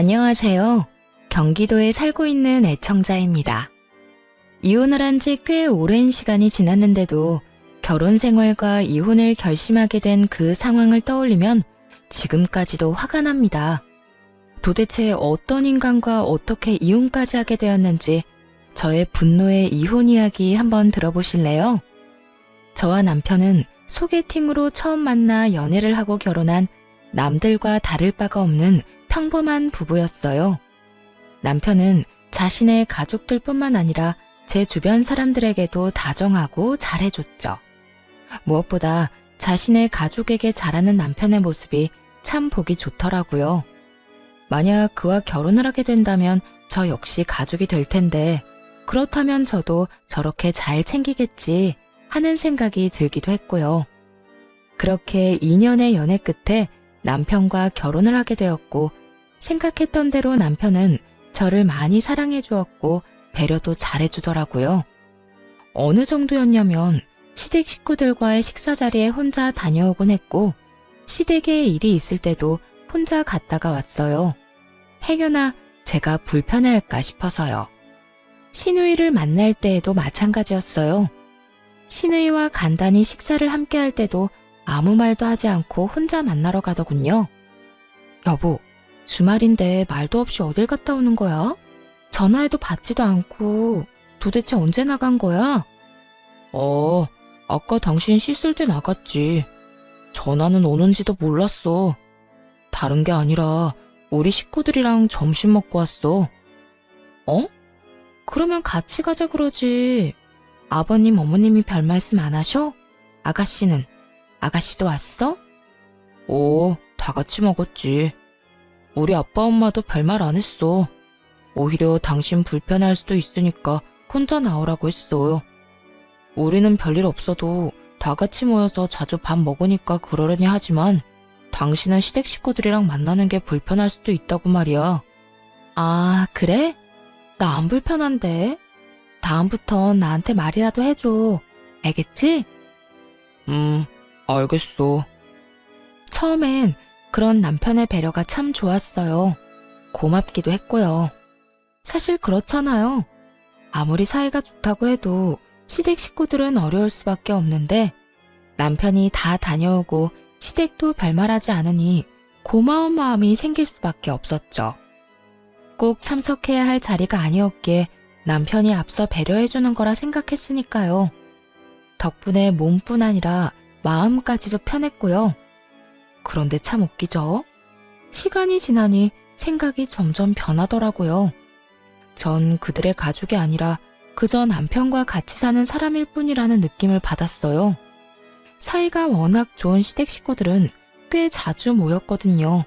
안녕하세요. 경기도에 살고 있는 애청자입니다. 이혼을 한 지 꽤 오랜 시간이 지났는데도 결혼 생활과 이혼을 결심하게 된 그 상황을 떠올리면 지금까지도 화가 납니다. 도대체 어떤 인간과 어떻게 이혼까지 하게 되었는지 저의 분노의 이혼 이야기 한번 들어보실래요? 저와 남편은 소개팅으로 처음 만나 연애를 하고 결혼한 남들과 다를 바가 없는 평범한 부부였어요. 남편은 자신의 가족들뿐만 아니라 제 주변 사람들에게도 다정하고 잘해줬죠. 무엇보다 자신의 가족에게 잘하는 남편의 모습이 참 보기 좋더라고요. 만약 그와 결혼을 하게 된다면 저 역시 가족이 될 텐데 그렇다면 저도 저렇게 잘 챙기겠지 하는 생각이 들기도 했고요. 그렇게 2년의 연애 끝에 남편과 결혼을 하게 되었고 생각했던 대로 남편은 저를 많이 사랑해 주었고 배려도 잘해 주더라고요. 어느 정도였냐면 시댁 식구들과의 식사 자리에 혼자 다녀오곤 했고 시댁에 일이 있을 때도 혼자 갔다가 왔어요. 행여나 제가 불편해할까 싶어서요. 시누이를 만날 때에도 마찬가지였어요. 시누이와 간단히 식사를 함께 할 때도 아무 말도 하지 않고 혼자 만나러 가더군요. 여보, 주말인데 말도 없이 어딜 갔다 오는 거야? 전화해도 받지도 않고 도대체 언제 나간 거야? 아까 당신 씻을 때 나갔지. 전화는 오는지도 몰랐어. 다른 게 아니라 우리 식구들이랑 점심 먹고 왔어. 그러면 같이 가자 그러지. 아버님, 어머님이 별 말씀 안 하셔? 아가씨는? 아가씨도 왔어? 다 같이 먹었지. 우리 아빠 엄마도 별말 안 했어. 오히려 당신 불편할 수도 있으니까 혼자 나오라고 했어. 우리는 별일 없어도 다 같이 모여서 자주 밥 먹으니까 그러려니 하지만 당신은 시댁 식구들이랑 만나는 게 불편할 수도 있다고 말이야. 아, 그래? 나 안 불편한데. 다음부턴 나한테 말이라도 해줘. 알겠지? 알겠어. 처음엔 그런 남편의 배려가 참 좋았어요. 고맙기도 했고요. 사실 그렇잖아요. 아무리 사이가 좋다고 해도 시댁 식구들은 어려울 수밖에 없는데 남편이 다 다녀오고 시댁도 별말하지 않으니 고마운 마음이 생길 수밖에 없었죠. 꼭 참석해야 할 자리가 아니었기에 남편이 앞서 배려해주는 거라 생각했으니까요. 덕분에 몸뿐 아니라 마음까지도 편했고요. 그런데 참 웃기죠? 시간이 지나니 생각이 점점 변하더라고요. 전 그들의 가족이 아니라 그저 남편과 같이 사는 사람일 뿐이라는 느낌을 받았어요. 사이가 워낙 좋은 시댁 식구들은 꽤 자주 모였거든요.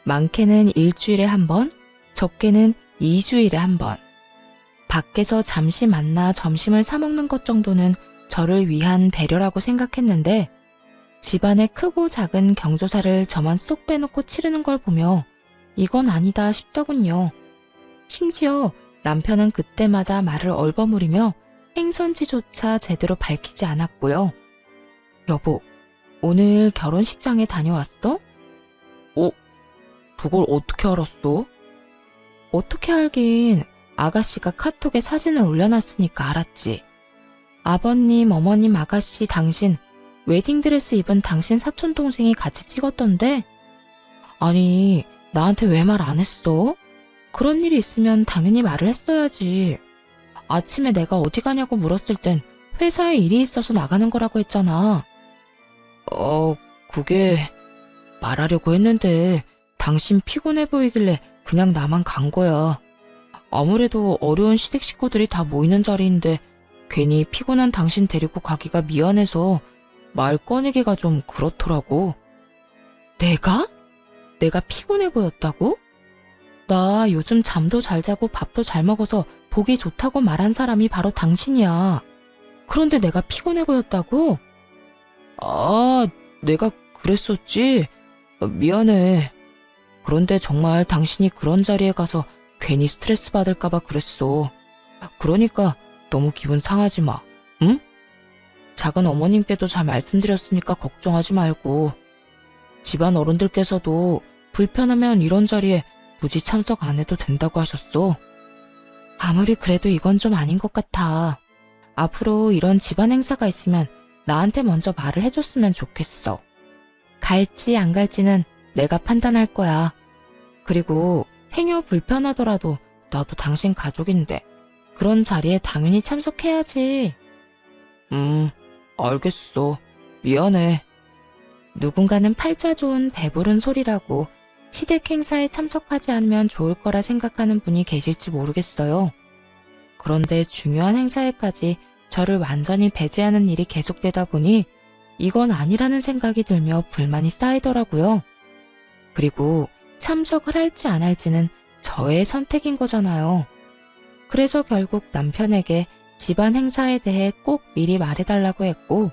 많게는 일주일에 한 번, 적게는 2주일에 한 번. 밖에서 잠시 만나 점심을 사 먹는 것 정도는 저를 위한 배려라고 생각했는데 집안의 크고 작은 경조사를 저만 쏙 빼놓고 치르는 걸 보며 이건 아니다 싶더군요. 심지어 남편은 그때마다 말을 얼버무리며 행선지조차 제대로 밝히지 않았고요. 여보, 오늘 결혼식장에 다녀왔어? 그걸 어떻게 알았어? 어떻게 알긴 아가씨가 카톡에 사진을 올려놨으니까 알았지. 아버님, 어머님, 아가씨, 당신 웨딩드레스 입은 당신 사촌동생이 같이 찍었던데? 아니, 나한테 왜 말 안 했어? 그런 일이 있으면 당연히 말을 했어야지. 아침에 내가 어디 가냐고 물었을 땐 회사에 일이 있어서 나가는 거라고 했잖아. 그게 말하려고 했는데 당신 피곤해 보이길래 그냥 나만 간 거야. 아무래도 어려운 시댁 식구들이 다 모이는 자리인데 괜히 피곤한 당신 데리고 가기가 미안해서 말 꺼내기가 좀 그렇더라고. 내가? 내가 피곤해 보였다고? 나 요즘 잠도 잘 자고 밥도 잘 먹어서 보기 좋다고 말한 사람이 바로 당신이야. 그런데 내가 피곤해 보였다고? 내가 그랬었지? 미안해. 그런데 정말 당신이 그런 자리에 가서 괜히 스트레스 받을까봐 그랬어. 그러니까 너무 기분 상하지 마. 응? 작은 어머님께도 잘 말씀드렸으니까 걱정하지 말고 집안 어른들께서도 불편하면 이런 자리에 굳이 참석 안 해도 된다고 하셨어? 아무리 그래도 이건 좀 아닌 것 같아. 앞으로 이런 집안 행사가 있으면 나한테 먼저 말을 해줬으면 좋겠어. 갈지 안 갈지는 내가 판단할 거야. 그리고 행여 불편하더라도 나도 당신 가족인데 그런 자리에 당연히 참석해야지. 알겠어. 미안해. 누군가는 팔자 좋은 배부른 소리라고 시댁 행사에 참석하지 않으면 좋을 거라 생각하는 분이 계실지 모르겠어요. 그런데 중요한 행사에까지 저를 완전히 배제하는 일이 계속되다 보니 이건 아니라는 생각이 들며 불만이 쌓이더라고요. 그리고 참석을 할지 안 할지는 저의 선택인 거잖아요. 그래서 결국 남편에게 집안 행사에 대해 꼭 미리 말해달라고 했고,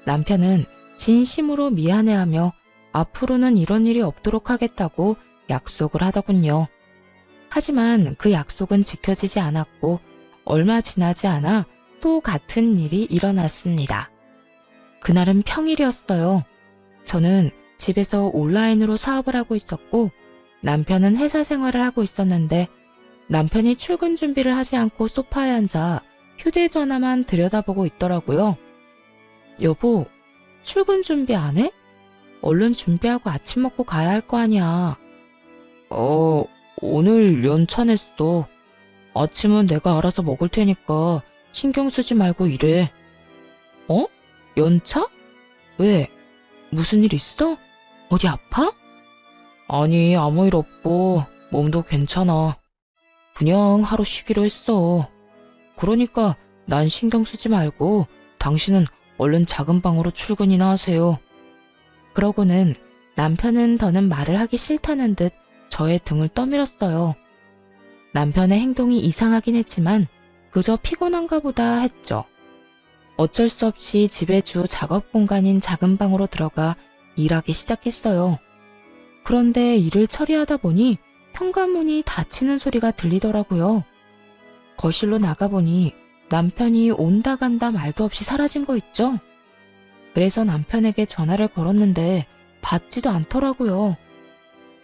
남편은 진심으로 미안해하며 앞으로는 이런 일이 없도록 하겠다고 약속을 하더군요. 하지만 그 약속은 지켜지지 않았고 얼마 지나지 않아 또 같은 일이 일어났습니다. 그날은 평일이었어요. 저는 집에서 온라인으로 사업을 하고 있었고 남편은 회사 생활을 하고 있었는데 남편이 출근 준비를 하지 않고 소파에 앉아 휴대전화만 들여다보고 있더라고요. 여보, 출근 준비 안 해? 얼른 준비하고 아침 먹고 가야 할 거 아니야. 오늘 연차 냈어. 아침은 내가 알아서 먹을 테니까 신경 쓰지 말고 일해. 연차? 왜? 무슨 일 있어? 어디 아파? 아니, 아무 일 없고 몸도 괜찮아. 그냥 하루 쉬기로 했어. 그러니까 난 신경 쓰지 말고 당신은 얼른 작은 방으로 출근이나 하세요. 그러고는 남편은 더는 말을 하기 싫다는 듯 저의 등을 떠밀었어요. 남편의 행동이 이상하긴 했지만 그저 피곤한가 보다 했죠. 어쩔 수 없이 집의 주 작업 공간인 작은 방으로 들어가 일하기 시작했어요. 그런데 일을 처리하다 보니 현관문이 닫히는 소리가 들리더라고요. 거실로 나가보니 남편이 온다 간다 말도 없이 사라진 거 있죠? 그래서 남편에게 전화를 걸었는데 받지도 않더라고요.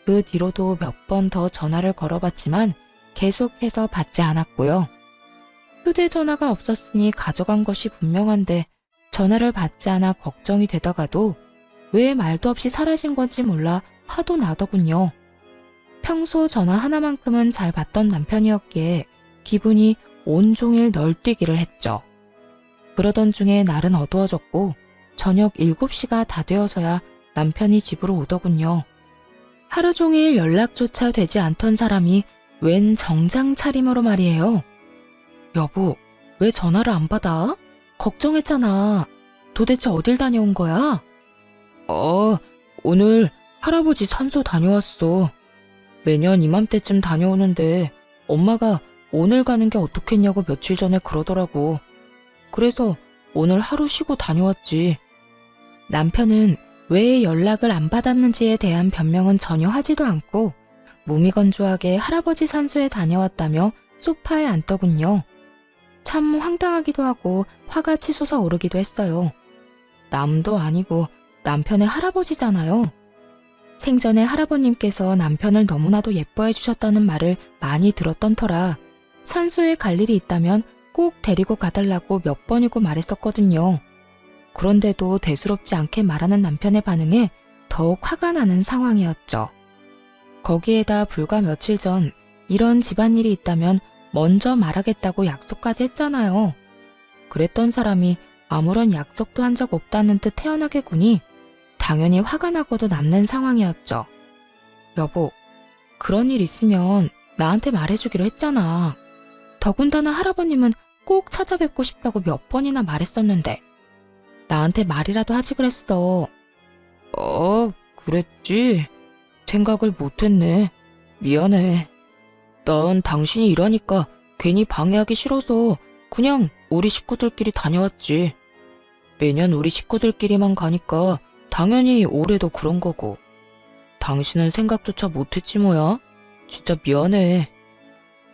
그 뒤로도 몇 번 더 전화를 걸어봤지만 계속해서 받지 않았고요. 휴대전화가 없었으니 가져간 것이 분명한데 전화를 받지 않아 걱정이 되다가도 왜 말도 없이 사라진 건지 몰라 화도 나더군요. 평소 전화 하나만큼은 잘 받던 남편이었기에 기분이 온종일 널뛰기를 했죠. 그러던 중에 날은 어두워졌고 저녁 7시가 다 되어서야 남편이 집으로 오더군요. 하루 종일 연락조차 되지 않던 사람이 웬 정장 차림으로 말이에요. 여보, 왜 전화를 안 받아? 걱정했잖아. 도대체 어딜 다녀온 거야? 오늘 할아버지 산소 다녀왔어. 매년 이맘때쯤 다녀오는데 엄마가 오늘 가는 게 어떻겠냐고 며칠 전에 그러더라고. 그래서 오늘 하루 쉬고 다녀왔지. 남편은 왜 연락을 안 받았는지에 대한 변명은 전혀 하지도 않고 무미건조하게 할아버지 산소에 다녀왔다며 소파에 앉더군요. 참 황당하기도 하고 화가 치솟아 오르기도 했어요. 남도 아니고 남편의 할아버지잖아요. 생전에 할아버님께서 남편을 너무나도 예뻐해 주셨다는 말을 많이 들었던 터라 산소에 갈 일이 있다면 꼭 데리고 가달라고 몇 번이고 말했었거든요. 그런데도 대수롭지 않게 말하는 남편의 반응에 더욱 화가 나는 상황이었죠. 거기에다 불과 며칠 전 이런 집안일이 있다면 먼저 말하겠다고 약속까지 했잖아요. 그랬던 사람이 아무런 약속도 한 적 없다는 듯 태연하게 구니 당연히 화가 나고도 남는 상황이었죠. 여보, 그런 일 있으면 나한테 말해주기로 했잖아. 더군다나 할아버님은 꼭 찾아뵙고 싶다고 몇 번이나 말했었는데 나한테 말이라도 하지 그랬어. 그랬지. 생각을 못했네. 미안해. 난 당신이 일하니까 괜히 방해하기 싫어서 그냥 우리 식구들끼리 다녀왔지. 매년 우리 식구들끼리만 가니까 당연히 올해도 그런 거고. 당신은 생각조차 못했지 뭐야. 진짜 미안해.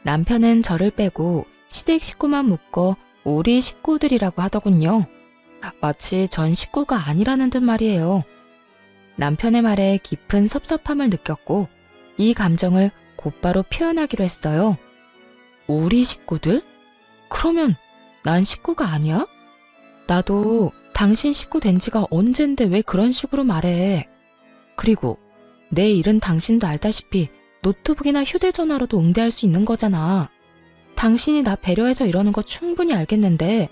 남편은 저를 빼고 시댁 식구만 묶어 우리 식구들이라고 하더군요. 마치 전 식구가 아니라는 듯 말이에요. 남편의 말에 깊은 섭섭함을 느꼈고 이 감정을 곧바로 표현하기로 했어요. 우리 식구들? 그러면 난 식구가 아니야? 나도 당신 식구 된 지가 언젠데 왜 그런 식으로 말해. 그리고 내 일은 당신도 알다시피 노트북이나 휴대전화로도 응대할 수 있는 거잖아. 당신이 나 배려해서 이러는 거 충분히 알겠는데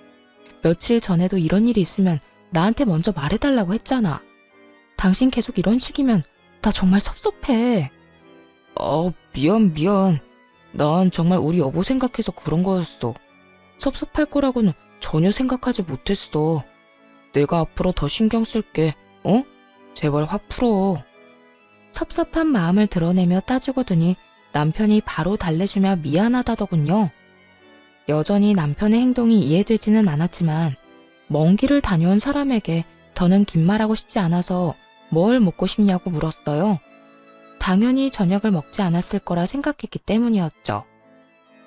며칠 전에도 이런 일이 있으면 나한테 먼저 말해달라고 했잖아. 당신 계속 이런 식이면 나 정말 섭섭해. 미안. 난 정말 우리 여보 생각해서 그런 거였어. 섭섭할 거라고는 전혀 생각하지 못했어. 내가 앞으로 더 신경 쓸게. 제발 화 풀어. 섭섭한 마음을 드러내며 따지고더니 남편이 바로 달래주며 미안하다더군요. 여전히 남편의 행동이 이해되지는 않았지만 먼 길을 다녀온 사람에게 더는 긴 말하고 싶지 않아서 뭘 먹고 싶냐고 물었어요. 당연히 저녁을 먹지 않았을 거라 생각했기 때문이었죠.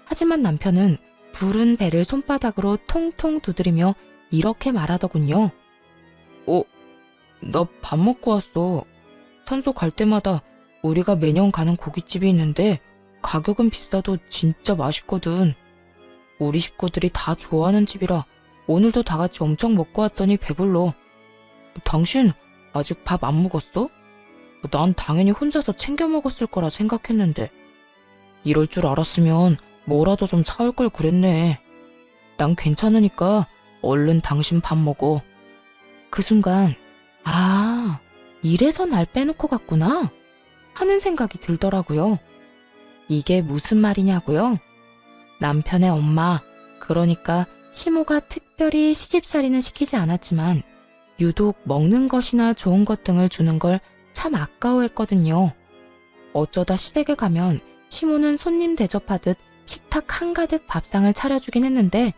하지만 남편은 부른 배를 손바닥으로 통통 두드리며 이렇게 말하더군요. 나 밥 먹고 왔어. 산소 갈 때마다 우리가 매년 가는 고깃집이 있는데 가격은 비싸도 진짜 맛있거든. 우리 식구들이 다 좋아하는 집이라 오늘도 다 같이 엄청 먹고 왔더니 배불러. 당신 아직 밥 안 먹었어? 난 당연히 혼자서 챙겨 먹었을 거라 생각했는데. 이럴 줄 알았으면 뭐라도 좀 사올 걸 그랬네. 난 괜찮으니까 얼른 당신 밥 먹어. 그 순간 이래서 날 빼놓고 갔구나 하는 생각이 들더라고요. 이게 무슨 말이냐고요? 남편의 엄마, 그러니까 시모가 특별히 시집살이는 시키지 않았지만 유독 먹는 것이나 좋은 것 등을 주는 걸 참 아까워했거든요. 어쩌다 시댁에 가면 시모는 손님 대접하듯 식탁 한가득 밥상을 차려주긴 했는데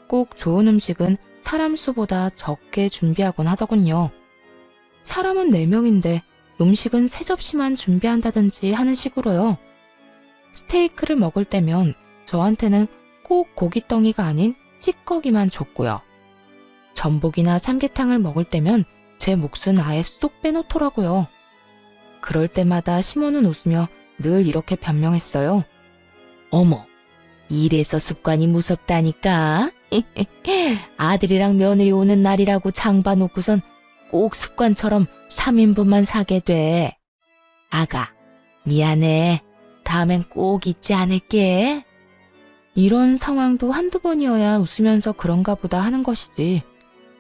꼭 좋은 음식은 사람 수보다 적게 준비하곤 하더군요. 사람은 4명인데 음식은 3접시만 준비한다든지 하는 식으로요. 스테이크를 먹을 때면 저한테는 꼭 고깃덩이가 아닌 찌꺼기만 줬고요. 전복이나 삼계탕을 먹을 때면 제 몫은 아예 쏙 빼놓더라고요. 그럴 때마다 시모는 웃으며 늘 이렇게 변명했어요. 어머, 이래서 습관이 무섭다니까. 아들이랑 며느리 오는 날이라고 장 봐놓고선 꼭 습관처럼 3인분만 사게 돼. 아가, 미안해. 다음엔 꼭 잊지 않을게. 이런 상황도 한두 번이어야 웃으면서 그런가 보다 하는 것이지.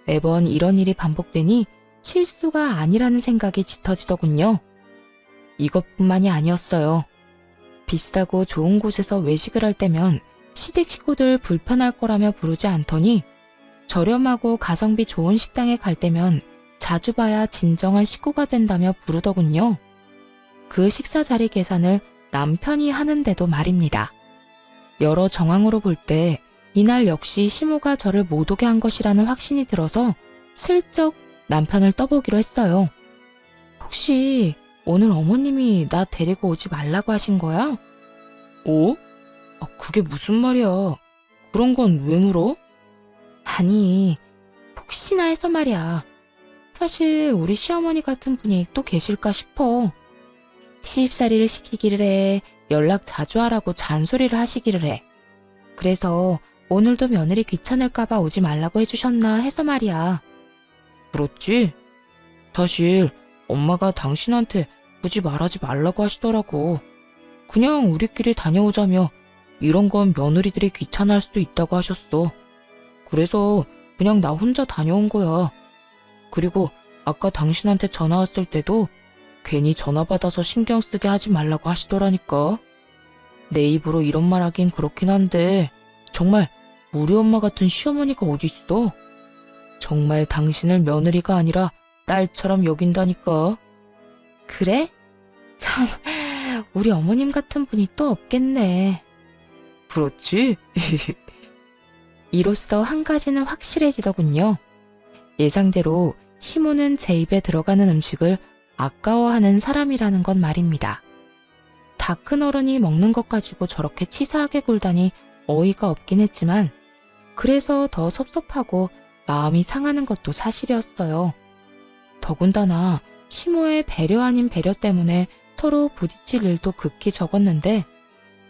매번 이런 일이 반복되니 실수가 아니라는 생각이 짙어지더군요. 이것뿐만이 아니었어요. 비싸고 좋은 곳에서 외식을 할 때면 시댁 식구들 불편할 거라며 부르지 않더니 저렴하고 가성비 좋은 식당에 갈 때면 자주 봐야 진정한 식구가 된다며 부르더군요. 그 식사 자리 계산을 남편이 하는데도 말입니다. 여러 정황으로 볼 때 이날 역시 시모가 저를 못 오게 한 것이라는 확신이 들어서 슬쩍 남편을 떠보기로 했어요. 혹시 오늘 어머님이 나 데리고 오지 말라고 하신 거야? 그게 무슨 말이야. 그런 건 왜 물어? 아니, 혹시나 해서 말이야. 사실 우리 시어머니 같은 분이 또 계실까 싶어. 시집살이를 시키기를 해. 연락 자주 하라고 잔소리를 하시기를 해. 그래서 오늘도 며느리 귀찮을까봐 오지 말라고 해주셨나 해서 말이야. 그렇지? 사실 엄마가 당신한테 굳이 말하지 말라고 하시더라고. 그냥 우리끼리 다녀오자며 이런 건 며느리들이 귀찮아할 수도 있다고 하셨어. 그래서 그냥 나 혼자 다녀온 거야. 그리고 아까 당신한테 전화 왔을 때도 괜히 전화 받아서 신경 쓰게 하지 말라고 하시더라니까. 내 입으로 이런 말 하긴 그렇긴 한데 정말 우리 엄마 같은 시어머니가 어딨어. 정말 당신을 며느리가 아니라 딸처럼 여긴다니까. 그래? 참, 우리 어머님 같은 분이 또 없겠네. 그렇지? 이로써 한 가지는 확실해지더군요. 예상대로 시모는 제 입에 들어가는 음식을 아까워하는 사람이라는 건 말입니다. 다 큰 어른이 먹는 것 가지고 저렇게 치사하게 굴다니 어이가 없긴 했지만 그래서 더 섭섭하고 마음이 상하는 것도 사실이었어요. 더군다나 시모의 배려 아닌 배려 때문에 서로 부딪힐 일도 극히 적었는데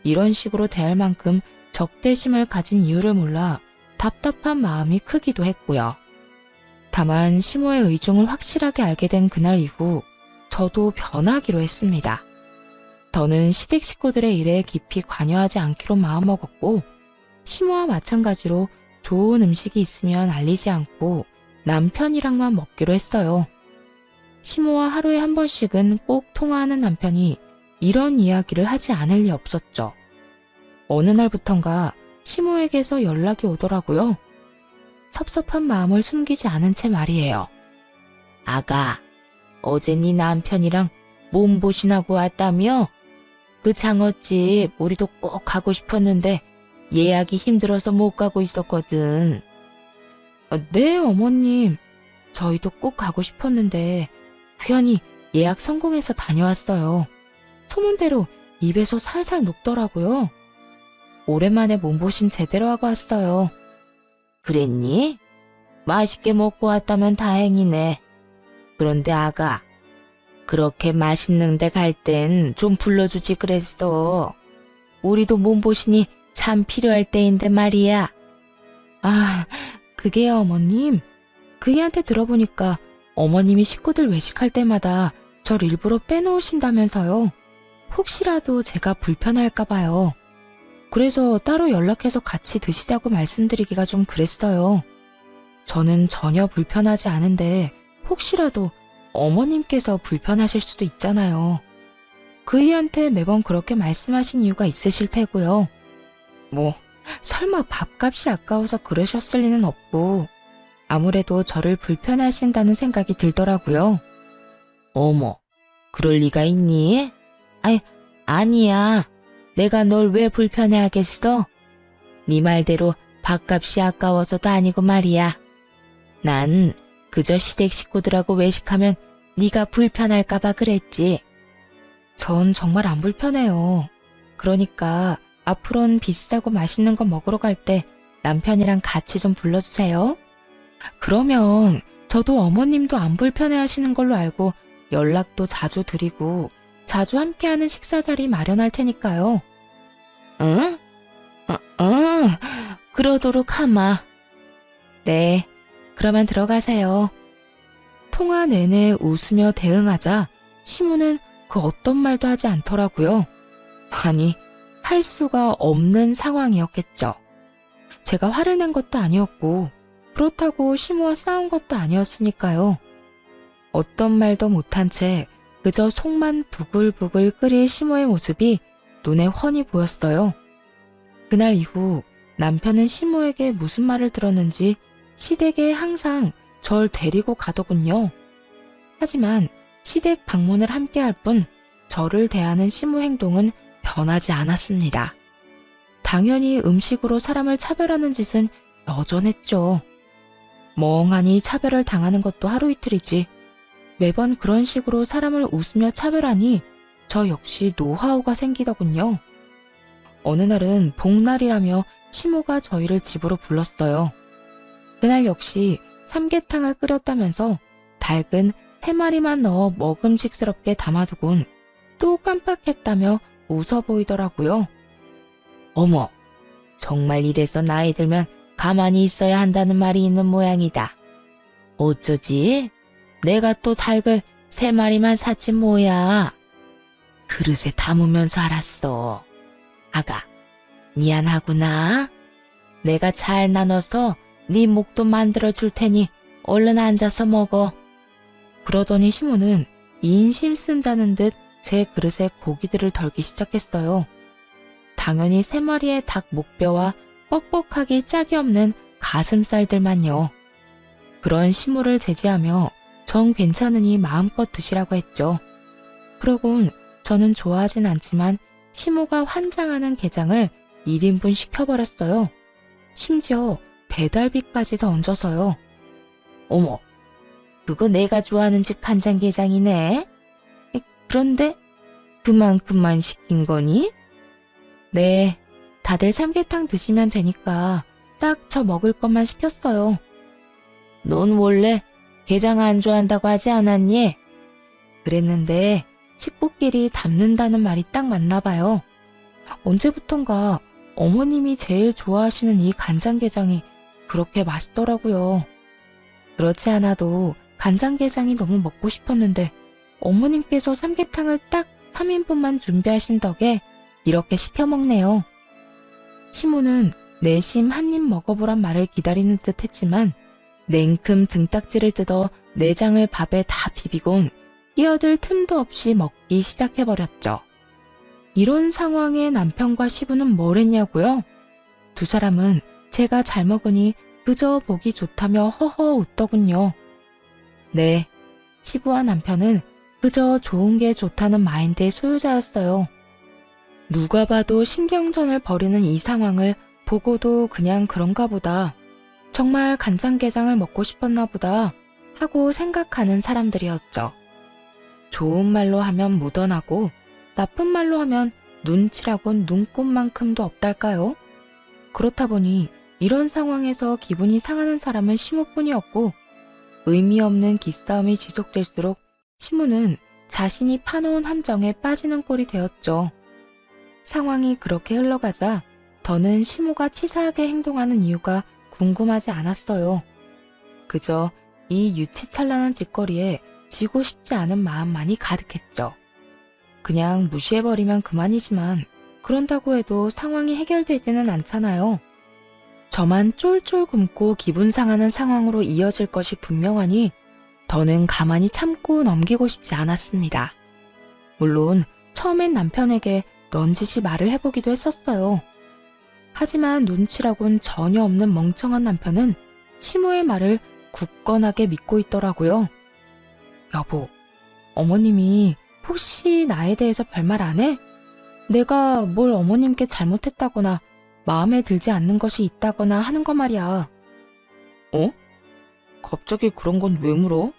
이런 식으로 대할 만큼 적대심을 가진 이유를 몰라 답답한 마음이 크기도 했고요. 다만 시모의 의중을 확실하게 알게 된 그날 이후 저도 변하기로 했습니다. 저는 시댁 식구들의 일에 깊이 관여하지 않기로 마음먹었고 시모와 마찬가지로 좋은 음식이 있으면 알리지 않고 남편이랑만 먹기로 했어요. 시모와 하루에 한 번씩은 꼭 통화하는 남편이 이런 이야기를 하지 않을 리 없었죠. 어느 날부턴가 시모에게서 연락이 오더라고요. 섭섭한 마음을 숨기지 않은 채 말이에요. 아가, 어제 네 남편이랑 몸보신하고 왔다며? 그 장어집 우리도 꼭 가고 싶었는데 예약이 힘들어서 못 가고 있었거든. 네, 어머님. 저희도 꼭 가고 싶었는데 우연히 예약 성공해서 다녀왔어요. 소문대로 입에서 살살 녹더라고요. 오랜만에 몸보신 제대로 하고 왔어요. 그랬니? 맛있게 먹고 왔다면 다행이네. 그런데 아가, 그렇게 맛있는 데 갈 땐 좀 불러주지 그랬어. 우리도 몸보신이 참 필요할 때인데 말이야. 아, 그게요, 어머님. 그이한테 들어보니까 어머님이 식구들 외식할 때마다 절 일부러 빼놓으신다면서요. 혹시라도 제가 불편할까 봐요. 그래서 따로 연락해서 같이 드시자고 말씀드리기가 좀 그랬어요. 저는 전혀 불편하지 않은데 혹시라도 어머님께서 불편하실 수도 있잖아요. 그이한테 매번 그렇게 말씀하신 이유가 있으실 테고요. 뭐 설마 밥값이 아까워서 그러셨을 리는 없고 아무래도 저를 불편하신다는 생각이 들더라고요. 어머, 그럴 리가 있니? 아니야. 내가 널 왜 불편해하겠어? 네 말대로 밥값이 아까워서도 아니고 말이야. 난 그저 시댁 식구들하고 외식하면 네가 불편할까 봐 그랬지. 전 정말 안 불편해요. 그러니까 앞으로는 비싸고 맛있는 거 먹으러 갈 때 남편이랑 같이 좀 불러주세요. 그러면 저도 어머님도 안 불편해하시는 걸로 알고 연락도 자주 드리고 자주 함께하는 식사 자리 마련할 테니까요. 응? 그러도록 하마. 네, 그러면 들어가세요. 통화 내내 웃으며 대응하자 시모는 그 어떤 말도 하지 않더라고요. 아니, 할 수가 없는 상황이었겠죠. 제가 화를 낸 것도 아니었고 그렇다고 시모와 싸운 것도 아니었으니까요. 어떤 말도 못한 채 그저 속만 부글부글 끓일 시모의 모습이 눈에 훤히 보였어요. 그날 이후 남편은 시모에게 무슨 말을 들었는지 시댁에 항상 절 데리고 가더군요. 하지만 시댁 방문을 함께 할 뿐 저를 대하는 시모 행동은 변하지 않았습니다. 당연히 음식으로 사람을 차별하는 짓은 여전했죠. 멍하니 차별을 당하는 것도 하루 이틀이지 매번 그런 식으로 사람을 웃으며 차별하니 저 역시 노하우가 생기더군요. 어느 날은 복날이라며 시모가 저희를 집으로 불렀어요. 그날 역시 삼계탕을 끓였다면서 닭은 3마리만 넣어 먹음직스럽게 담아두곤 또 깜빡했다며 웃어 보이더라고요. 어머, 정말 이래서 나이 들면 가만히 있어야 한다는 말이 있는 모양이다. 어쩌지? 내가 또 닭을 3마리만 샀지 뭐야. 그릇에 담으면서 알았어. 아가, 미안하구나. 내가 잘 나눠서 네 목도 만들어 줄 테니 얼른 앉아서 먹어. 그러더니 시모는 인심 쓴다는 듯 제 그릇에 고기들을 덜기 시작했어요. 당연히 3마리의 닭 목뼈와 뻑뻑하기 짝이 없는 가슴살들만요. 그런 시모를 제지하며 정 괜찮으니 마음껏 드시라고 했죠. 그러곤 저는 좋아하진 않지만 시모가 환장하는 게장을 1인분 시켜버렸어요. 심지어 배달비까지 더 얹어서요. 어머, 그거 내가 좋아하는 집 간장게장이네. 그런데 그만큼만 시킨 거니? 네, 다들 삼계탕 드시면 되니까 딱 저 먹을 것만 시켰어요. 넌 원래 게장 안 좋아한다고 하지 않았니? 그랬는데 식구끼리 담는다는 말이 딱 맞나 봐요. 언제부턴가 어머님이 제일 좋아하시는 이 간장게장이 그렇게 맛있더라고요. 그렇지 않아도 간장게장이 너무 먹고 싶었는데 어머님께서 삼계탕을 딱 3인분만 준비하신 덕에 이렇게 시켜 먹네요. 시모는 내심 한 입 먹어보란 말을 기다리는 듯 했지만 냉큼 등딱지를 뜯어 내장을 밥에 다 비비곤 끼어들 틈도 없이 먹기 시작해버렸죠. 이런 상황에 남편과 시부는 뭘 했냐고요? 두 사람은 제가 잘 먹으니 그저 보기 좋다며 허허 웃더군요. 네, 시부와 남편은 그저 좋은 게 좋다는 마인드의 소유자였어요. 누가 봐도 신경전을 벌이는 이 상황을 보고도 그냥 그런가 보다, 정말 간장게장을 먹고 싶었나 보다 하고 생각하는 사람들이었죠. 좋은 말로 하면 묻어나고 나쁜 말로 하면 눈치라곤 눈꼽만큼도 없달까요? 그렇다 보니 이런 상황에서 기분이 상하는 사람은 시모뿐이었고 의미 없는 기싸움이 지속될수록 시모는 자신이 파놓은 함정에 빠지는 꼴이 되었죠. 상황이 그렇게 흘러가자 더는 시모가 치사하게 행동하는 이유가 궁금하지 않았어요. 그저 이 유치찬란한 짓거리에 지고 싶지 않은 마음만이 가득했죠. 그냥 무시해버리면 그만이지만 그런다고 해도 상황이 해결되지는 않잖아요. 저만 쫄쫄 굶고 기분 상하는 상황으로 이어질 것이 분명하니 더는 가만히 참고 넘기고 싶지 않았습니다. 물론 처음엔 남편에게 넌지시 말을 해보기도 했었어요. 하지만 눈치라곤 전혀 없는 멍청한 남편은 시모의 말을 굳건하게 믿고 있더라고요. 여보, 어머님이 혹시 나에 대해서 별말 안 해? 내가 뭘 어머님께 잘못했다거나 마음에 들지 않는 것이 있다거나 하는 거 말이야. 어? 갑자기 그런 건 왜 물어?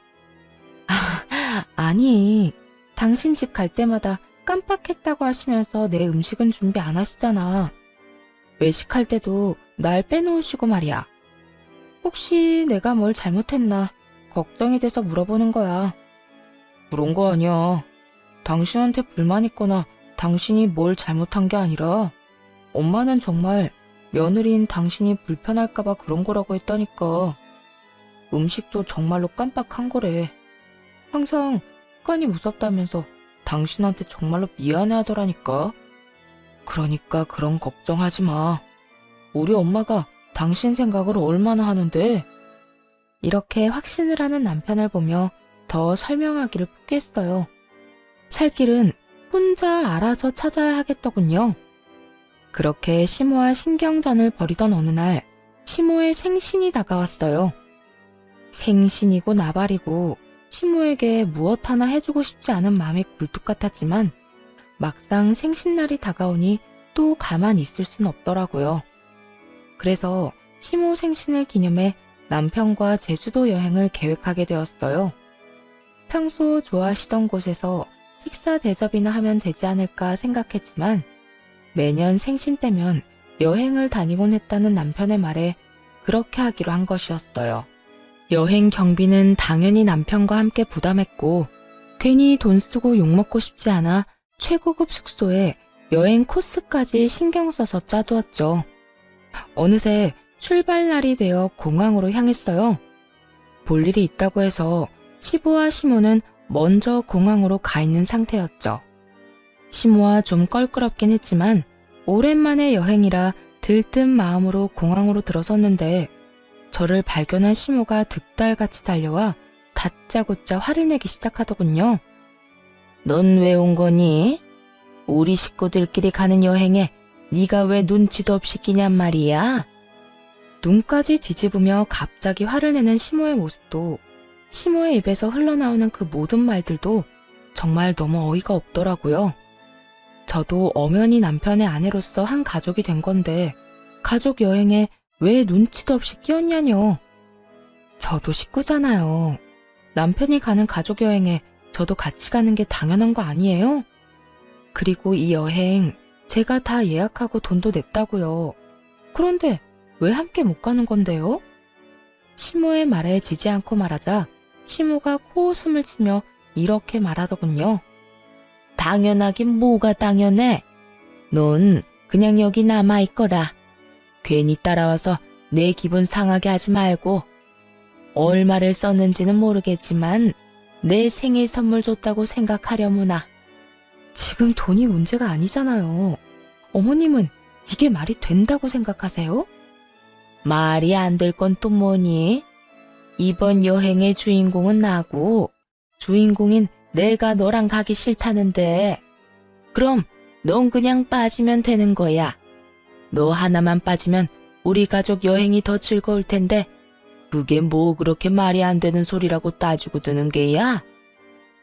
아니, 당신 집 갈 때마다 깜빡했다고 하시면서 내 음식은 준비 안 하시잖아. 외식할 때도 날 빼놓으시고 말이야. 혹시 내가 뭘 잘못했나 걱정이 돼서 물어보는 거야. 그런 거 아니야. 당신한테 불만 있거나 당신이 뭘 잘못한 게 아니라 엄마는 정말 며느리인 당신이 불편할까봐 그런 거라고 했다니까. 음식도 정말로 깜빡한 거래. 항상 습관이 무섭다면서 당신한테 정말로 미안해하더라니까. 그러니까 그런 걱정하지 마. 우리 엄마가 당신 생각을 얼마나 하는데. 이렇게 확신을 하는 남편을 보며 더 설명하기를 포기했어요. 살 길은 혼자 알아서 찾아야 하겠더군요. 그렇게 시모와 신경전을 벌이던 어느 날 시모의 생신이 다가왔어요. 생신이고 나발이고 시모에게 무엇 하나 해주고 싶지 않은 마음이 굴뚝 같았지만 막상 생신날이 다가오니 또 가만히 있을 순 없더라고요. 그래서 시모 생신을 기념해 남편과 제주도 여행을 계획하게 되었어요. 평소 좋아하시던 곳에서 식사 대접이나 하면 되지 않을까 생각했지만 매년 생신 때면 여행을 다니곤 했다는 남편의 말에 그렇게 하기로 한 것이었어요. 여행 경비는 당연히 남편과 함께 부담했고 괜히 돈 쓰고 욕먹고 싶지 않아 최고급 숙소에 여행 코스까지 신경 써서 짜두었죠. 어느새 출발날이 되어 공항으로 향했어요. 볼 일이 있다고 해서 시부와 시모는 먼저 공항으로 가 있는 상태였죠. 시모와 좀 껄끄럽긴 했지만 오랜만에 여행이라 들뜬 마음으로 공항으로 들어섰는데 저를 발견한 시모가 득달같이 달려와 다짜고짜 화를 내기 시작하더군요. 넌 왜 온 거니? 우리 식구들끼리 가는 여행에 네가 왜 눈치도 없이 끼냔 말이야? 눈까지 뒤집으며 갑자기 화를 내는 시모의 모습도 시모의 입에서 흘러나오는 그 모든 말들도 정말 너무 어이가 없더라고요. 저도 엄연히 남편의 아내로서 한 가족이 된 건데 가족 여행에 왜 눈치도 없이 끼었냐뇨. 저도 식구잖아요. 남편이 가는 가족 여행에 저도 같이 가는 게 당연한 거 아니에요? 그리고 이 여행 제가 다 예약하고 돈도 냈다고요. 그런데 왜 함께 못 가는 건데요? 시모의 말에 지지 않고 말하자 시모가 코웃음을 치며 이렇게 말하더군요. 당연하긴 뭐가 당연해. 넌 그냥 여기 남아있거라. 괜히 따라와서 내 기분 상하게 하지 말고. 얼마를 썼는지는 모르겠지만 내 생일 선물 줬다고 생각하려무나. 지금 돈이 문제가 아니잖아요. 어머님은 이게 말이 된다고 생각하세요? 말이 안 될 건 또 뭐니? 이번 여행의 주인공은 나고 주인공인 내가 너랑 가기 싫다는데. 그럼 넌 그냥 빠지면 되는 거야. 너 하나만 빠지면 우리 가족 여행이 더 즐거울 텐데 그게 뭐 그렇게 말이 안 되는 소리라고 따지고 드는 게야?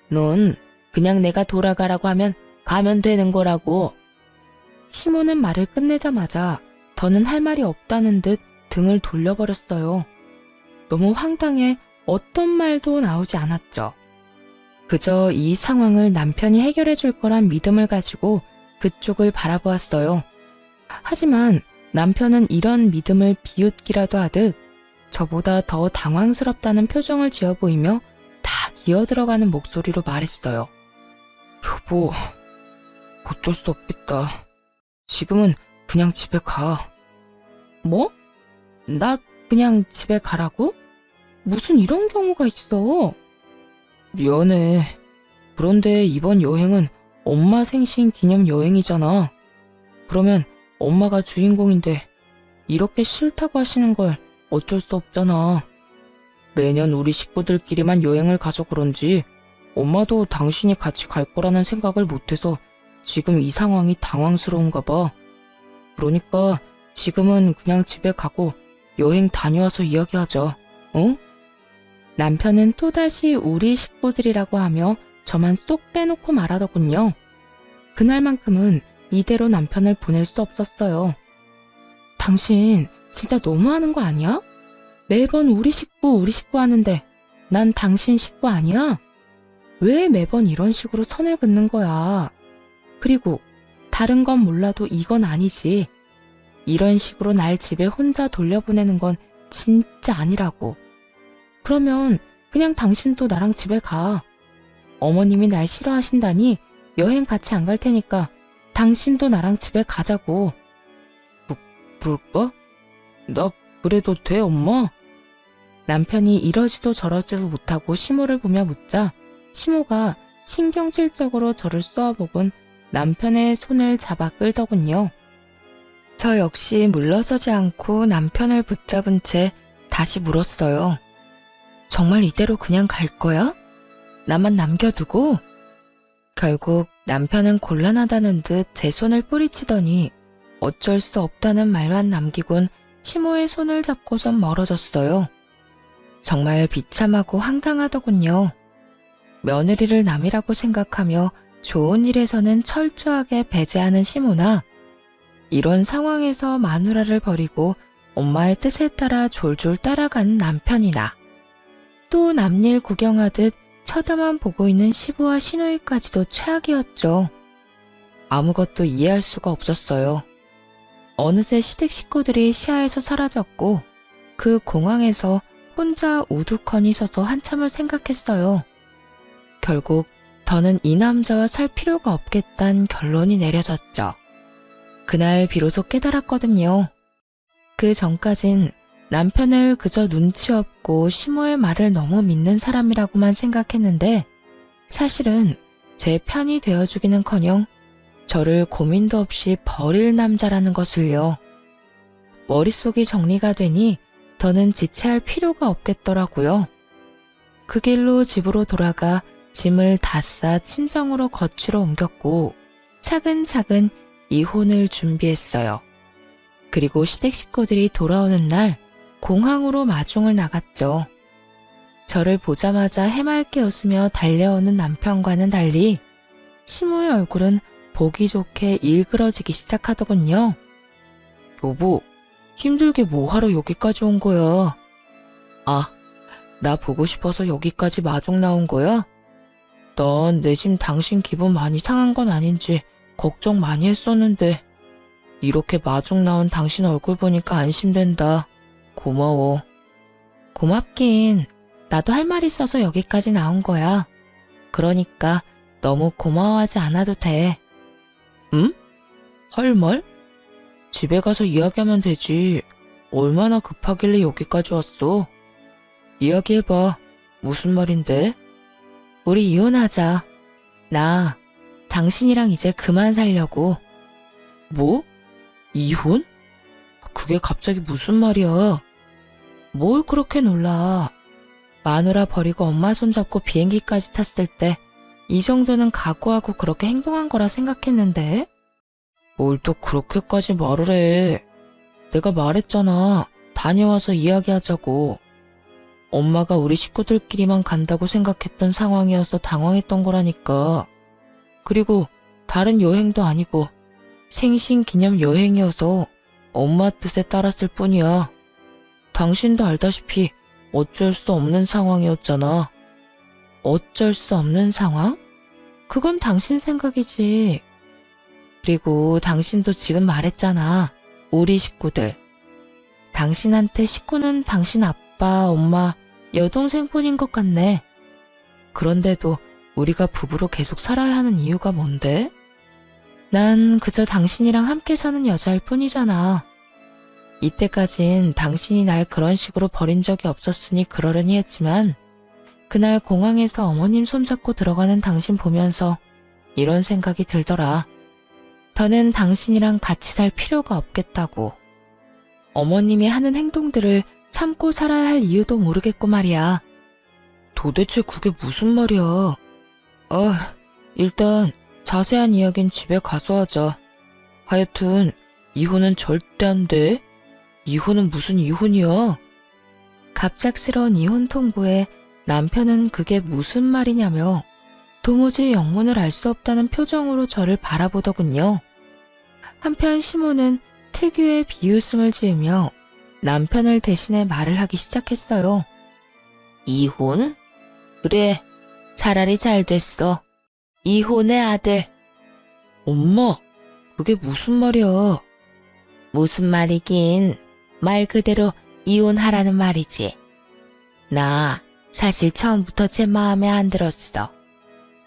넌 그냥 내가 돌아가라고 하면 가면 되는 거라고. 시모는 말을 끝내자마자 더는 할 말이 없다는 듯 등을 돌려버렸어요. 너무 황당해 어떤 말도 나오지 않았죠. 그저 이 상황을 남편이 해결해 줄 거란 믿음을 가지고 그쪽을 바라보았어요. 하지만 남편은 이런 믿음을 비웃기라도 하듯 저보다 더 당황스럽다는 표정을 지어 보이며 다 기어들어가는 목소리로 말했어요. 여보, 어쩔 수 없겠다. 지금은 그냥 집에 가. 뭐? 나 그냥 집에 가라고? 무슨 이런 경우가 있어? 미안해. 그런데 이번 여행은 엄마 생신 기념 여행이잖아. 그러면 엄마가 주인공인데 이렇게 싫다고 하시는 걸 어쩔 수 없잖아. 매년 우리 식구들끼리만 여행을 가서 그런지 엄마도 당신이 같이 갈 거라는 생각을 못해서 지금 이 상황이 당황스러운가 봐. 그러니까 지금은 그냥 집에 가고 여행 다녀와서 이야기하자. 어? 남편은 또다시 우리 식구들이라고 하며 저만 쏙 빼놓고 말하더군요. 그날만큼은 이대로 남편을 보낼 수 없었어요. 당신 진짜 너무하는 거 아니야? 매번 우리 식구 하는데 난 당신 식구 아니야? 왜 매번 이런 식으로 선을 긋는 거야? 그리고 다른 건 몰라도 이건 아니지. 이런 식으로 날 집에 혼자 돌려보내는 건 진짜 아니라고. 그러면 그냥 당신도 나랑 집에 가. 어머님이 날 싫어하신다니 여행 같이 안 갈 테니까 당신도 나랑 집에 가자고. 그럴까? 나 그래도 돼, 엄마? 남편이 이러지도 저러지도 못하고 시모를 보며 묻자 시모가 신경질적으로 저를 쏘아보곤 남편의 손을 잡아 끌더군요. 저 역시 물러서지 않고 남편을 붙잡은 채 다시 물었어요. 정말 이대로 그냥 갈 거야? 나만 남겨두고? 결국 남편은 곤란하다는 듯 제 손을 뿌리치더니 어쩔 수 없다는 말만 남기곤 시모의 손을 잡고선 멀어졌어요. 정말 비참하고 황당하더군요. 며느리를 남이라고 생각하며 좋은 일에서는 철저하게 배제하는 시모나 이런 상황에서 마누라를 버리고 엄마의 뜻에 따라 졸졸 따라가는 남편이나 또 남일 구경하듯 쳐다만 보고 있는 시부와 시누이까지도 최악이었죠. 아무것도 이해할 수가 없었어요. 어느새 시댁 식구들이 시야에서 사라졌고 그 공항에서 혼자 우두커니 서서 한참을 생각했어요. 결국 더는 이 남자와 살 필요가 없겠다는 결론이 내려졌죠. 그날 비로소 깨달았거든요. 그 전까진 남편을 그저 눈치 없고 시모의 말을 너무 믿는 사람이라고만 생각했는데 사실은 제 편이 되어주기는커녕 저를 고민도 없이 버릴 남자라는 것을요. 머릿속이 정리가 되니 더는 지체할 필요가 없겠더라고요. 그 길로 집으로 돌아가 짐을 다 싸 친정으로 거취로 옮겼고 차근차근 이혼을 준비했어요. 그리고 시댁 식구들이 돌아오는 날 공항으로 마중을 나갔죠. 저를 보자마자 해맑게 웃으며 달려오는 남편과는 달리 시모의 얼굴은 보기 좋게 일그러지기 시작하더군요. 여보, 힘들게 뭐하러 여기까지 온 거야? 아, 나 보고 싶어서 여기까지 마중 나온 거야? 난 내심 당신 기분 많이 상한 건 아닌지 걱정 많이 했었는데 이렇게 마중 나온 당신 얼굴 보니까 안심된다. 고마워. 고맙긴. 나도 할 말 있어서 여기까지 나온 거야. 그러니까 너무 고마워하지 않아도 돼. 응? 할 말? 집에 가서 이야기하면 되지. 얼마나 급하길래 여기까지 왔어? 이야기해봐. 무슨 말인데? 우리 이혼하자. 나 당신이랑 이제 그만 살려고. 뭐? 이혼? 그게 갑자기 무슨 말이야? 뭘 그렇게 놀라. 마누라 버리고 엄마 손잡고 비행기까지 탔을 때 이 정도는 각오하고 그렇게 행동한 거라 생각했는데? 뭘 또 그렇게까지 말을 해. 내가 말했잖아. 다녀와서 이야기하자고. 엄마가 우리 식구들끼리만 간다고 생각했던 상황이어서 당황했던 거라니까. 그리고 다른 여행도 아니고 생신 기념 여행이어서 엄마 뜻에 따랐을 뿐이야. 당신도 알다시피 어쩔 수 없는 상황이었잖아. 어쩔 수 없는 상황? 그건 당신 생각이지. 그리고 당신도 지금 말했잖아. 우리 식구들. 당신한테 식구는 당신 아빠, 엄마, 여동생뿐인 것 같네. 그런데도 우리가 부부로 계속 살아야 하는 이유가 뭔데? 난 그저 당신이랑 함께 사는 여자일 뿐이잖아. 이때까진 당신이 날 그런 식으로 버린 적이 없었으니 그러려니 했지만 그날 공항에서 어머님 손잡고 들어가는 당신 보면서 이런 생각이 들더라. 더는 당신이랑 같이 살 필요가 없겠다고. 어머님이 하는 행동들을 참고 살아야 할 이유도 모르겠고 말이야. 도대체 그게 무슨 말이야? 일단 자세한 이야기는 집에 가서 하자. 하여튼 이혼은 절대 안 돼. 이혼은 무슨 이혼이야? 갑작스러운 이혼 통보에 남편은 그게 무슨 말이냐며 도무지 영문을 알 수 없다는 표정으로 저를 바라보더군요. 한편 시모는 특유의 비웃음을 지으며 남편을 대신해 말을 하기 시작했어요. 이혼? 그래, 차라리 잘 됐어. 이혼의 아들. 엄마, 그게 무슨 말이야? 무슨 말이긴, 말 그대로 이혼하라는 말이지. 나 사실 처음부터 제 마음에 안 들었어.